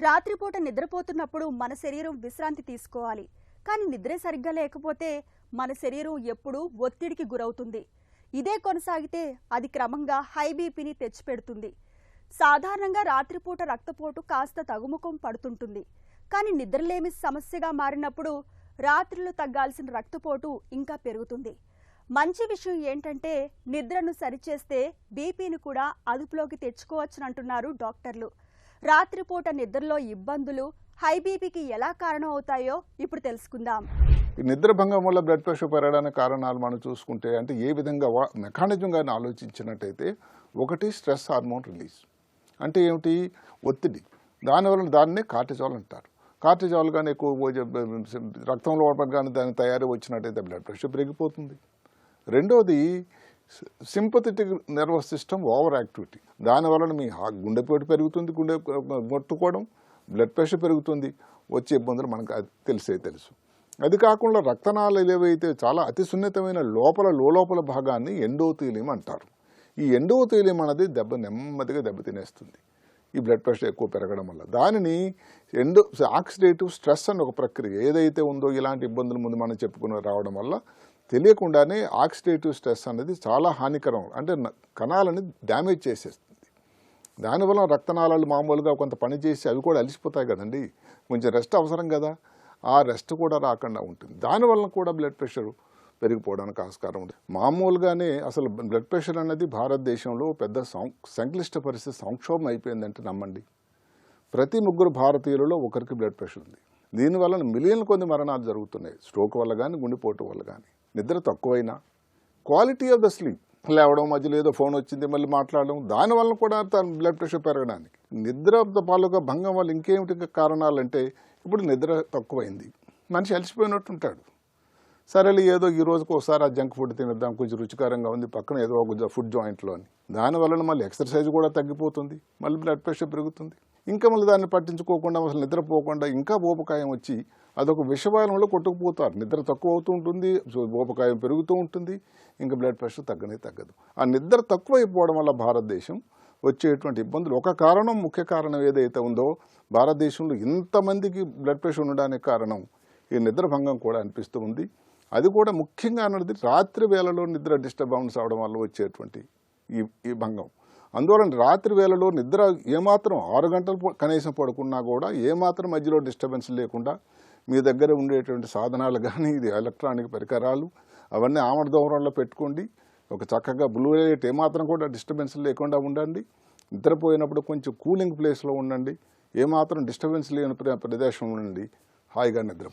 రాత్రిపూట నిద్రపోతున్నప్పుడు మన శరీరం విశ్రాంతి తీసుకోవాలి. కానీ నిద్రే సరిగ్గా లేకపోతే మన శరీరం ఎప్పుడూ ఒత్తిడికి గురవుతుంది. ఇదే కొనసాగితే అది క్రమంగా హై బీపీని తెచ్చిపెడుతుంది. సాధారణంగా రాత్రిపూట రక్తపోటు కాస్త తగ్గుముఖం పడుతుంటుంది. కానీ నిద్రలేమి సమస్యగా మారినప్పుడు రాత్రులు తగ్గాల్సిన రక్తపోటు ఇంకా పెరుగుతుంది. మంచి విషయం ఏంటంటే నిద్రను సరిచేస్తే బీపీని కూడా అదుపులోకి తెచ్చుకోవచ్చునంటున్నారు డాక్టర్లు. రాత్రిపూట నిద్రలో ఇబ్బందులు హై బీపీకి ఎలా కారణం అవుతాయో ఇప్పుడు తెలుసుకుందాం. ఈ నిద్రభంగం వల్ల బ్లడ్ ప్రెషర్ పెరగడానికి కారణాలు మనం చూసుకుంటే అంటే ఏ విధంగా మెకానిజంగా ఆలోచించినట్టయితే ఒకటి స్ట్రెస్ హార్మోన్ రిలీజ్ అంటే ఏమిటి ఒత్తిడి దానివల్ల దాన్నే కార్టిజాల్ అంటారు. కార్టిజాల్ కానీ ఎక్కువ రక్తంలో కానీ దాని తయారీ వచ్చినట్టయితే బ్లడ్ ప్రెషర్ పెరిగిపోతుంది. రెండోది sympathetic nervous system over activity దానివలన మీ గుండెపోటు పెరుగుతుంది, గుండె కొట్టుకోవడం, బ్లడ్ ప్రెషర్ పెరుగుతుంది, వచ్చే ఇబ్బందులు మనకు తెలుసు. అది కాకుండా రక్తనాళాలు ఏవైతే చాలా అతి సున్నితమైన లోపల భాగాన్ని ఎండోథీలియం అంటారు. ఈ ఎండోథీలియం అనేది నెమ్మదిగా దెబ్బతినేస్తుంది ఈ బ్లడ్ ప్రెషర్ ఎక్కువ పెరగడం వల్ల. దానిని ఆక్సిడేటివ్ స్ట్రెస్ అని ఒక ప్రక్రియ ఏదైతే ఉందో ఇలాంటి ఇబ్బందులు ముందు మనం చెప్పుకుని రావడం వల్ల తెలియకుండానే ఆక్సిడేటివ్ స్ట్రెస్ అనేది చాలా హానికరం, అంటే కణాలని డ్యామేజ్ చేసేస్తుంది. దానివల్ల రక్తనాళాలు మామూలుగా కొంత పని చేసి అవి కూడా అలిసిపోతాయి కదండి, కొంచెం రెస్ట్ అవసరం కదా, ఆ రెస్ట్ కూడా రాకుండా ఉంటుంది. దానివల్ల కూడా బ్లడ్ ప్రెషర్ పెరిగిపోవడానికి ఆస్కారం ఉంది. మామూలుగానే అసలు బ్లడ్ ప్రెషర్ అనేది భారతదేశంలో పెద్ద సంక్లిష్ట పరిస్థితి, సంక్షోభం అయిపోయిందంటే నమ్మండి. ప్రతి 3 భారతీయులలో ఒకరికి బ్లడ్ ప్రెషర్ ఉంది. దీనివల్ల మిలియన్ల కొద్ది మరణాలు జరుగుతున్నాయి, స్ట్రోక్ వల్ల కానీ గుండెపోటు వల్ల కానీ. నిద్ర తక్కువైనా క్వాలిటీ ఆఫ్ ద స్లీప్, లేవడం మధ్యలో ఏదో ఫోన్ వచ్చింది మళ్ళీ మాట్లాడడం, దానివల్ల కూడా బ్లడ్ ప్రెషర్ పెరగడానికి నిద్ర పాలుగా భంగం వల్ల ఇంకేమిటి కారణాలు అంటే ఇప్పుడు నిద్ర తక్కువైంది, మనిషి అలసిపోయినట్టు ఉంటాడు. సరేలే ఏదో ఈ రోజుకి ఒకసారి ఆ జంక్ ఫుడ్ తినేద్దాం, కొంచెం రుచికరంగా ఉంది పక్కన ఏదో ఒక ఫుడ్ జాయింట్లో అని, దానివల్ల మళ్ళీ ఎక్సర్సైజ్ కూడా తగ్గిపోతుంది, మళ్ళీ బ్లడ్ ప్రెషర్ పెరుగుతుంది. ఇంకా మళ్ళీ దాన్ని పట్టించుకోకుండా అసలు నిద్రపోకుండా ఇంకా ఊపకాయం వచ్చి అదొక విషవాయంలో కొట్టుకుపోతారు. నిద్ర తక్కువ అవుతూ ఉంటుంది, ఊపకాయం పెరుగుతూ ఉంటుంది, ఇంకా బ్లడ్ ప్రెషర్ తగ్గదు. ఆ నిద్ర తక్కువైపోవడం వల్ల భారతదేశం వచ్చేటువంటి ఇబ్బందులు ఒక కారణం, ముఖ్య కారణం ఏదైతే ఉందో భారతదేశంలో ఇంతమందికి బ్లడ్ ప్రెషర్ ఉండడానికి కారణం ఈ నిద్ర భంగం కూడా అనిపిస్తూ ఉంది. అది కూడా ముఖ్యంగా అన్నది రాత్రి వేళలో నిద్ర డిస్టర్బెన్స్ అవడం వల్ల వచ్చేటువంటి ఈ భంగం. అందువలన రాత్రి వేళలో నిద్ర ఏమాత్రం 6 గంటలు కనీసం పడుకున్నా కూడా ఏమాత్రం మధ్యలో డిస్టర్బెన్స్ లేకుండా మీ దగ్గర ఉండేటువంటి సాధనాలు కానీ ఇది ఎలక్ట్రానిక్ పరికరాలు అవన్నీ ఆమడ దూరంలో పెట్టుకోండి. ఒక చక్కగా బ్లూ లైట్ ఏమాత్రం కూడా డిస్టర్బెన్స్ లేకుండా ఉండండి. నిద్రపోయినప్పుడు కొంచెం కూలింగ్ ప్లేస్లో ఉండండి, ఏమాత్రం డిస్టర్బెన్స్ లేని ప్రదేశం ఉండండి, హాయిగా నిద్ర.